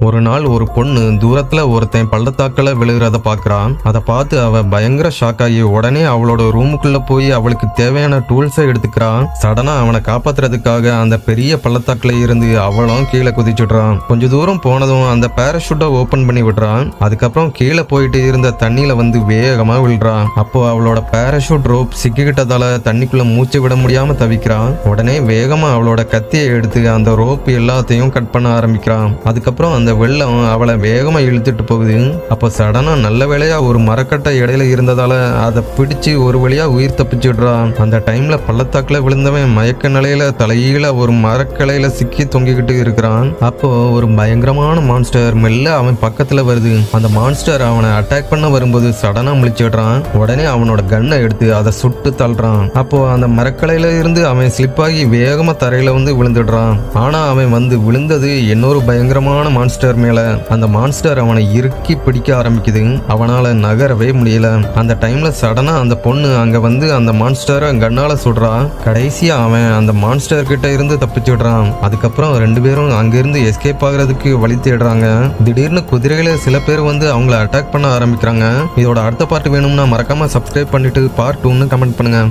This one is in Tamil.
ஒரு நாள் ஒரு பொண்ணு தூரத்துல ஒருத்தன் பள்ளத்தாக்குல விழுகிறத பாக்குறான். அதை பார்த்து அவ பயங்கர ஷாக் ஆகி உடனே அவளோட ரூமுக்குள்ள போய் அவளுக்கு தேவையான டூல்ஸை எடுத்துக்கிறான். சடனா அவனை காப்பாத்துறதுக்காக அந்த பெரிய பள்ளத்தாக்குல இருந்து அவளும் கீழே குதிச்சுடுறான். கொஞ்ச தூரம் போனதும் அந்த பேராஷூட்டை ஓபன் பண்ணி விடுறான். அதுக்கப்புறம் கீழே போயிட்டு இருந்த தண்ணியில வந்து வேகமா விழுறான். அப்போ அவளோட பேராஷூட் ரோப் சிக்கிக்கிட்டதால தண்ணிக்குள்ள மூச்சு விட முடியாம தவிக்கிறான். உடனே வேகமா அவளோட கத்தியை எடுத்து அந்த ரோப் எல்லாத்தையும் கட் பண்ண ஆரம்பிக்கிறான். அதுக்கப்புறம் அந்த வெள்ளம் அவளை வேகமா இழுத்துட்டு போகுது. அப்போ சடனா நல்ல வேளையா ஒரு மரக்கட்டை இடையில இருந்ததால அதை பிடிச்சு ஒரு வழியா உயிர் தப்பிச்சுடுறான். அந்த டைம்ல பள்ளத்தாக்குல விழுந்தவன் மயக்க நிலையில தலையில ஒரு மரக்கிளையில சிக்கி தொங்கிக்கிட்டு இருக்கிறான். அப்போ ஒரு பயங்கரமான மான்ஸ்டர் மெல்ல அவன் பக்கத்துல வருது. அந்த மான்ஸ்டர் அவனை அட்டாக் பண்ண வரும்போது சடனா முழிச்சிடுறான். உடனே அவனோட கன்னை எடுத்து அதை சுட்டு தள்ளுறான். அப்போ அந்த மரக்கிளையில இருந்து அவன் ஸ்லிப் ஆகி வேகமா தரையில வந்து விழுந்துடுறான். ஆனா அவன் வந்து விழுந்தது இன்னொரு பயங்கரமான மான்ஸ்டர் மேல. அந்த மான்ஸ்டர் அவனை இறுக்கி பிடிக்க ஆரம்பிக்குது. அவனால நகரவே முடியல. அந்த டைம்ல சடனா அந்த பொண்ணு அங்க வந்து அந்த மான்ஸ்டரை கண்ணால சுடுறா. கடைசியா அவன் அந்த மான்ஸ்டர் கிட்ட இருந்து தப்பிச்சுடுறான். அதுக்கப்புறம் ரெண்டு பேரும் அங்கிருந்து எஸ்கேப் ஆகுறதுக்கு வழி தேடுறாங்க. திடீர்னு குதிரையில சில பேர் வந்து அவங்கள அட்டாக் பண்ண ஆரம்பிக்கிறாங்க. இதோட அடுத்த பார்ட் வேணும்னா மறக்காம சப்ஸ்கிரைப் பண்ணிட்டு பார்ட் 2ன்னு கமெண்ட் பண்ணுங்க.